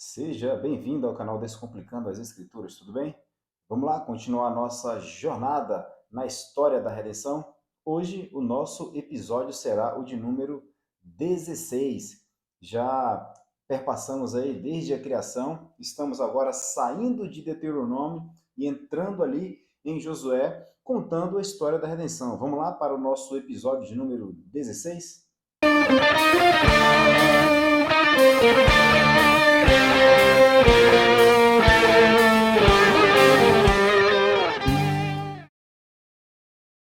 Seja bem-vindo ao canal Descomplicando as Escrituras, tudo bem? Vamos lá continuar a nossa jornada na história da redenção? Hoje o nosso episódio será o de número 16. Já perpassamos aí desde a criação, estamos agora saindo de Deuteronômio e entrando ali em Josué, contando a história da redenção. Vamos lá para o nosso episódio de número 16?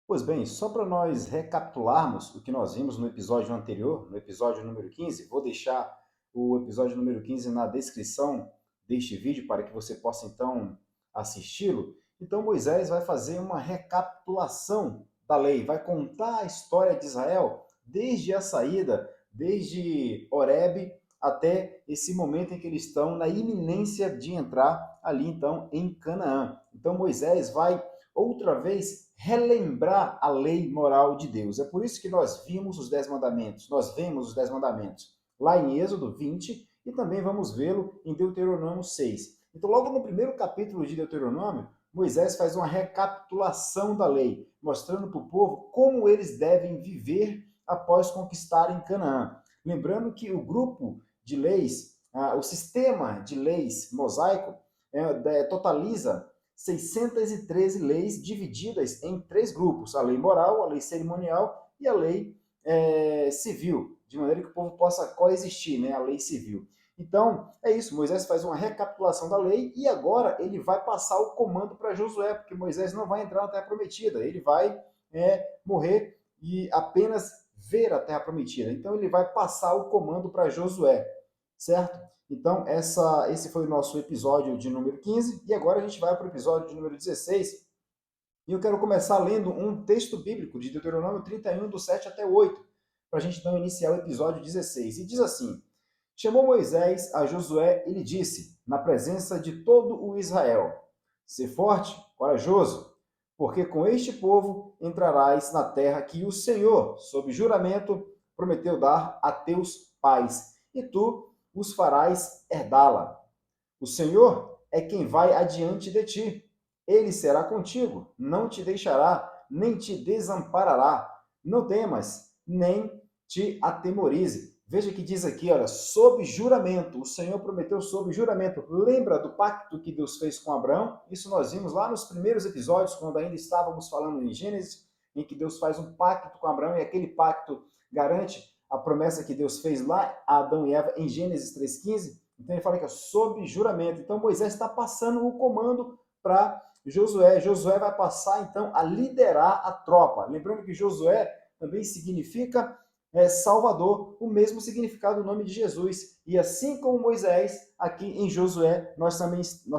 Pois bem, só para nós recapitularmos o que nós vimos no episódio anterior, no episódio número 15, vou deixar o episódio número 15 na descrição deste vídeo para que você possa então assisti-lo. Então Moisés vai fazer uma recapitulação da lei, vai contar a história de Israel desde a saída, desde Horebe até esse momento em que eles estão na iminência de entrar ali então em Canaã. Então Moisés vai outra vez relembrar a lei moral de Deus. É por isso que nós vimos os 10 mandamentos, nós vemos os 10 mandamentos lá em Êxodo 20 e também vamos vê-lo em Deuteronômio 6. Então, logo no primeiro capítulo de Deuteronômio, Moisés faz uma recapitulação da lei, mostrando para o povo como eles devem viver após conquistarem Canaã. Lembrando que o grupo de leis, o sistema de leis mosaico, totaliza 613 leis divididas em três grupos: a lei moral, a lei cerimonial e a lei civil, de maneira que o povo possa coexistir, né, a lei civil. Então, é isso, Moisés faz uma recapitulação da lei e agora ele vai passar o comando para Josué, porque Moisés não vai entrar na Terra Prometida, ele vai morrer e apenas ver a Terra Prometida. Então, ele vai passar o comando para Josué, certo? Então, esse foi o nosso episódio de número 15, e agora a gente vai para o episódio de número 16, e eu quero começar lendo um texto bíblico de Deuteronômio 31, do 7 até 8, para a gente então iniciar o episódio 16. E diz assim: Chamou Moisés a Josué e lhe disse, na presença de todo o Israel: Sê forte, corajoso, porque com este povo entrarás na terra que o Senhor, sob juramento, prometeu dar a teus pais, e tu os farás herdá-la. O Senhor é quem vai adiante de ti. Ele será contigo, não te deixará, nem te desamparará. Não temas, nem te atemorize. Veja que diz aqui, olha, sob juramento. O Senhor prometeu sob juramento. Lembra do pacto que Deus fez com Abraão? Isso nós vimos lá nos primeiros episódios, quando ainda estávamos falando em Gênesis, em que Deus faz um pacto com Abraão e aquele pacto garante a promessa que Deus fez lá a Adão e Eva em Gênesis 3,15. Então ele fala que é sob juramento. Então Moisés está passando o comando para Josué. Josué vai passar então a liderar a tropa. Lembrando que Josué também significa Salvador, o mesmo significado do nome de Jesus. E assim como Moisés, aqui em Josué, nós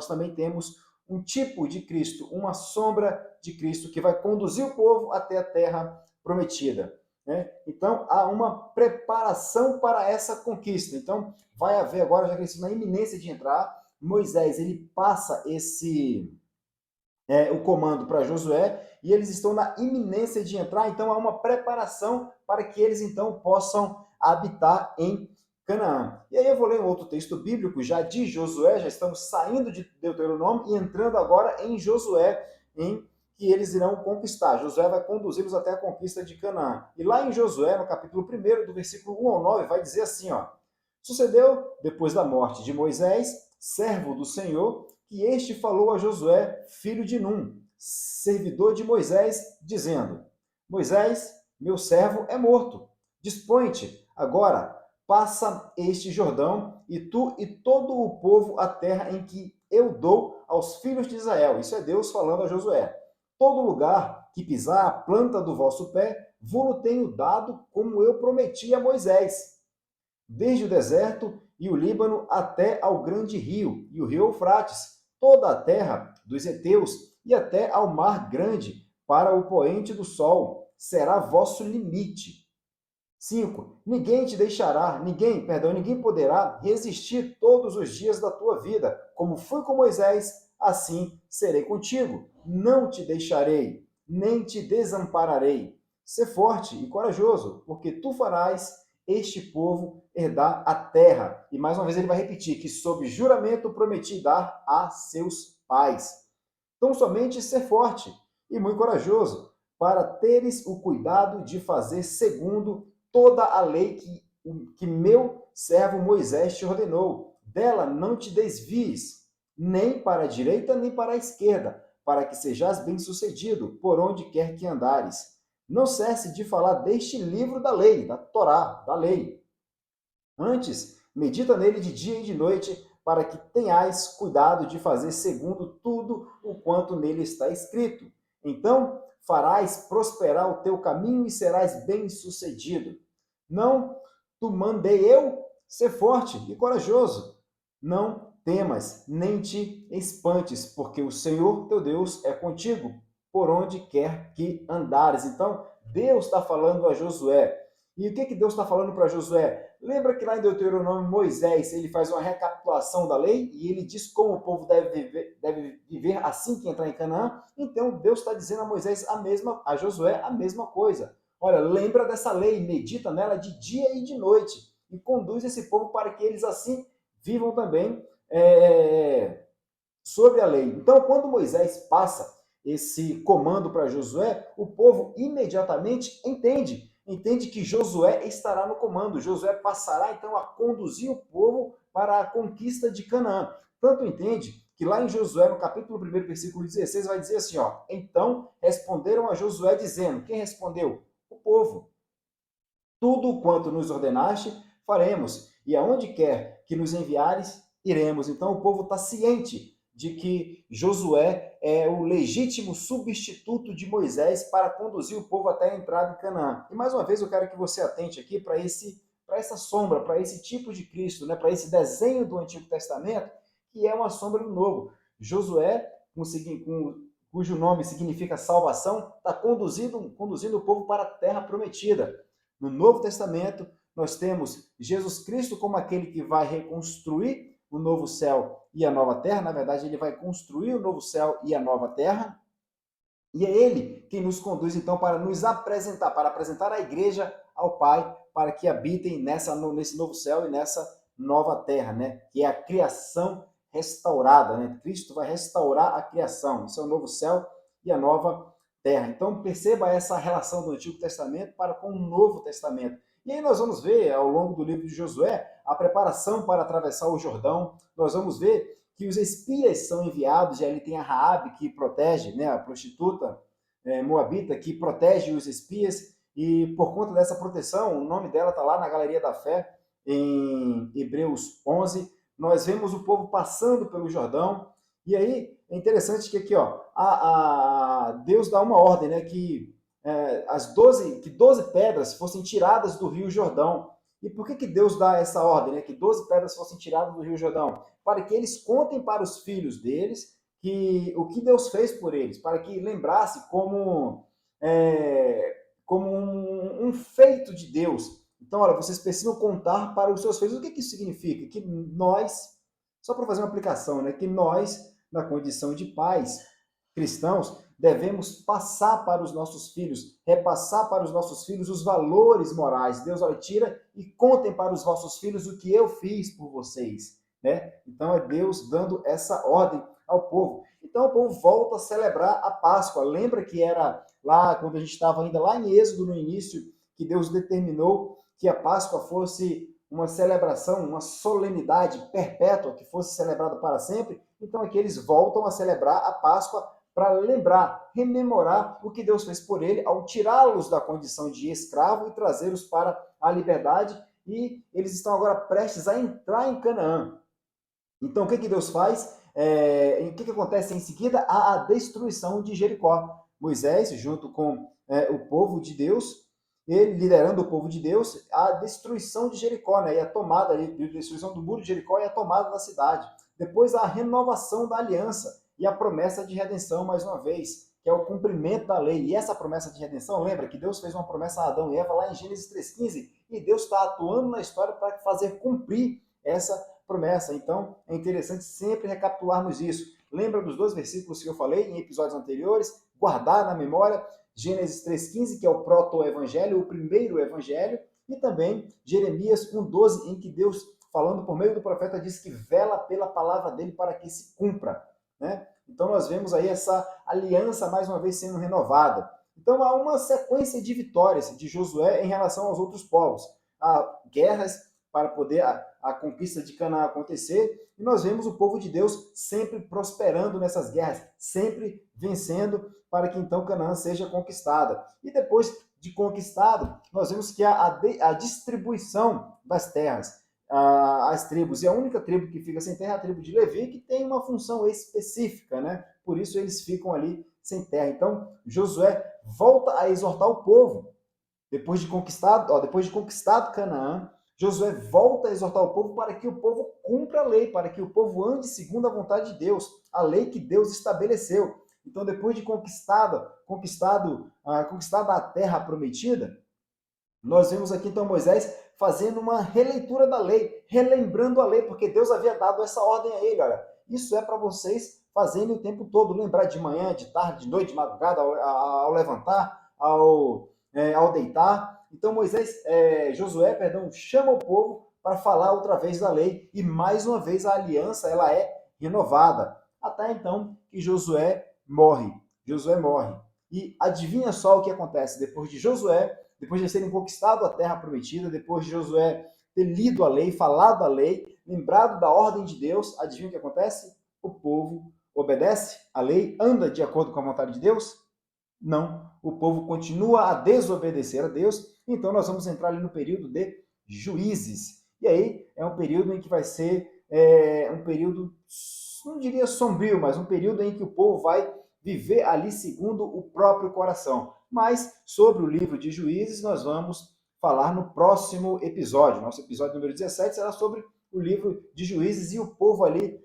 também temos um tipo de Cristo, uma sombra de Cristo que vai conduzir o povo até a terra prometida. Né? Então, há uma preparação para essa conquista. Então, vai haver agora, já que eles estão na iminência de entrar, Moisés ele passa o comando para Josué e eles estão na iminência de entrar, então há uma preparação para que eles então possam habitar em Canaã. E aí eu vou ler um outro texto bíblico já de Josué, já estamos saindo de Deuteronômio e entrando agora em Josué, em que eles irão conquistar. Josué vai conduzi-los até a conquista de Canaã. E lá em Josué, no capítulo 1, do versículo 1 ao 9, vai dizer assim, ó: Sucedeu, depois da morte de Moisés, servo do Senhor, que este falou a Josué, filho de Num, servidor de Moisés, dizendo: Moisés, meu servo, é morto. Dispõe-te agora, passa este Jordão, e tu e todo o povo a terra em que eu dou aos filhos de Israel. Isso é Deus falando a Josué. Todo lugar que pisar a planta do vosso pé, vou-lo tenho dado, como eu prometi a Moisés, desde o deserto e o Líbano até ao grande rio, e o rio Eufrates, toda a terra dos heteus, e até ao mar grande, para o poente do sol, será vosso limite. 5. Ninguém poderá resistir todos os dias da tua vida. Como fui com Moisés, assim serei contigo. Não te deixarei, nem te desampararei. Sê forte e corajoso, porque tu farás este povo herdar a terra. E mais uma vez ele vai repetir que sob juramento prometi dar a seus pais. Então somente ser forte e muito corajoso, para teres o cuidado de fazer segundo toda a lei que meu servo Moisés te ordenou. Dela não te desvies, nem para a direita, nem para a esquerda, para que sejas bem-sucedido por onde quer que andares. Não cesse de falar deste livro da lei, da Torá, da lei. Antes, medita nele de dia e de noite, para que tenhais cuidado de fazer segundo tudo o quanto nele está escrito. Então farás prosperar o teu caminho e serás bem-sucedido. Não te mandei eu ser forte e corajoso. Não temas, nem te espantes, porque o Senhor teu Deus é contigo, por onde quer que andares. Então, Deus está falando a Josué. E o que Deus está falando para Josué? Lembra que lá em Deuteronômio, Moisés, ele faz uma recapitulação da lei e ele diz como o povo deve viver assim que entrar em Canaã? Então, Deus está dizendo a Moisés a Josué a mesma coisa. Olha, lembra dessa lei, medita nela de dia e de noite e conduz esse povo para que eles assim vivam também sobre a lei. Então, quando Moisés passa esse comando para Josué, o povo imediatamente entende que Josué estará no comando. Josué passará então a conduzir o povo para a conquista de Canaã. Tanto entende que lá em Josué, no capítulo 1, versículo 16, vai dizer assim, ó: então responderam a Josué dizendo, quem respondeu? O povo. Tudo quanto nos ordenaste, faremos, e aonde quer que nos enviares, iremos. Então o povo está ciente de que Josué é o legítimo substituto de Moisés para conduzir o povo até a entrada em Canaã. E mais uma vez eu quero que você atente aqui para essa sombra, para esse tipo de Cristo, né? Para esse desenho do Antigo Testamento, que é uma sombra do Novo. Josué, cujo nome significa salvação, está conduzindo o povo para a terra prometida. No Novo Testamento, nós temos Jesus Cristo como aquele que vai reconstruir o novo céu e a nova terra. Na verdade, ele vai construir o novo céu e a nova terra. E é ele quem nos conduz, então, para nos apresentar, para apresentar a igreja ao Pai, para que habitem nesse novo céu e nessa nova terra, né? Que é a criação restaurada, né? Cristo vai restaurar a criação. Isso é o novo céu e a nova terra. Então, perceba essa relação do Antigo Testamento para com o Novo Testamento. E aí nós vamos ver, ao longo do livro de Josué, a preparação para atravessar o Jordão. Nós vamos ver que os espias são enviados, e ali tem a Raabe que protege, né, a prostituta moabita, que protege os espias, e por conta dessa proteção, o nome dela está lá na Galeria da Fé, em Hebreus 11, nós vemos o povo passando pelo Jordão, e aí é interessante que aqui, ó, Deus dá uma ordem, né, que 12 pedras fossem tiradas do Rio Jordão. E por que Deus dá essa ordem, né, que 12 pedras fossem tiradas do Rio Jordão? Para que eles contem para os filhos deles o que Deus fez por eles, para que lembrasse como um feito de Deus. Então, olha, vocês precisam contar para os seus filhos. O que isso significa? Que nós, só para fazer uma aplicação, né, que nós, na condição de pais cristãos, devemos passar para os nossos filhos, repassar para os nossos filhos os valores morais. Deus, olha, tira e contem para os vossos filhos o que eu fiz por vocês, né? Então é Deus dando essa ordem ao povo. Então o povo volta a celebrar a Páscoa. Lembra que era lá, quando a gente estava ainda lá em Êxodo, no início, que Deus determinou que a Páscoa fosse uma celebração, uma solenidade perpétua, que fosse celebrada para sempre. Então aqui eles voltam a celebrar a Páscoa para lembrar, rememorar o que Deus fez por ele ao tirá-los da condição de escravo e trazê-los para a liberdade, e eles estão agora prestes a entrar em Canaã. Então, o que Deus faz? O que acontece em seguida? A destruição de Jericó. Moisés, junto com o povo de Deus, ele liderando o povo de Deus, a destruição de Jericó, né? E a tomada, a destruição do muro de Jericó e a tomada da cidade. Depois, a renovação da aliança e a promessa de redenção, mais uma vez, que é o cumprimento da lei. E essa promessa de redenção, lembra que Deus fez uma promessa a Adão e Eva lá em Gênesis 3,15, e Deus está atuando na história para fazer cumprir essa promessa. Então, é interessante sempre recapitularmos isso. Lembra dos 2 versículos que eu falei em episódios anteriores? Guardar na memória Gênesis 3,15, que é o proto-evangelho, o primeiro evangelho, e também Jeremias 1:12, em que Deus, falando por meio do profeta, diz que vela pela palavra dele para que se cumpra, né? Então nós vemos aí essa aliança mais uma vez sendo renovada. Então há uma sequência de vitórias de Josué em relação aos outros povos. Há guerras para poder a conquista de Canaã acontecer, e nós vemos o povo de Deus sempre prosperando nessas guerras, sempre vencendo para que então Canaã seja conquistada. E depois de conquistado, nós vemos que a distribuição das terras, as tribos, e a única tribo que fica sem terra é a tribo de Levi, que tem uma função específica, né? Por isso eles ficam ali sem terra. Então, Josué volta a exortar o povo. Depois de conquistado Canaã, Josué volta a exortar o povo para que o povo cumpra a lei, para que o povo ande segundo a vontade de Deus, a lei que Deus estabeleceu. Então, depois de conquistada a terra prometida, nós vemos aqui então Moisés fazendo uma releitura da lei, relembrando a lei, porque Deus havia dado essa ordem a ele. Olha, isso é para vocês fazerem o tempo todo, lembrar de manhã, de tarde, de noite, de madrugada, ao levantar, ao deitar. Então Josué, chama o povo para falar outra vez da lei, e mais uma vez a aliança ela é renovada, até então que Josué morre. E adivinha só o que acontece depois de Josué, depois de terem conquistado a terra prometida, depois de Josué ter lido a lei, falado a lei, lembrado da ordem de Deus, adivinha o que acontece? O povo obedece a lei, anda de acordo com a vontade de Deus? Não. O povo continua a desobedecer a Deus, então nós vamos entrar ali no período de juízes. E aí é um período em que vai ser um período, não diria sombrio, mas um período em que o povo vai viver ali segundo o próprio coração. Mas sobre o livro de Juízes nós vamos falar no próximo episódio. Nosso episódio número 17 será sobre o livro de Juízes e o povo ali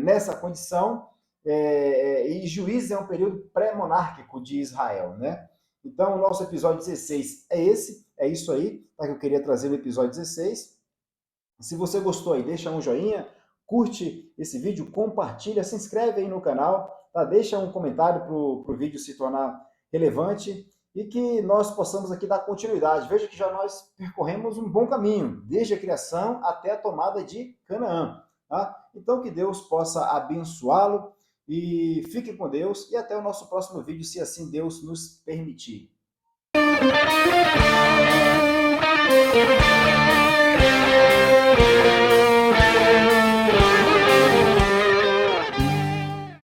nessa condição. E Juízes é um período pré-monárquico de Israel, né? Então, o nosso episódio 16 é isso aí, tá? Que eu queria trazer no episódio 16. Se você gostou aí, deixa um joinha, curte esse vídeo, compartilha, se inscreve aí no canal, tá? Deixa um comentário para o vídeo se tornar relevante e que nós possamos aqui dar continuidade. Veja que já nós percorremos um bom caminho, desde a criação até a tomada de Canaã, tá? Então, que Deus possa abençoá-lo e fique com Deus e até o nosso próximo vídeo, se assim Deus nos permitir.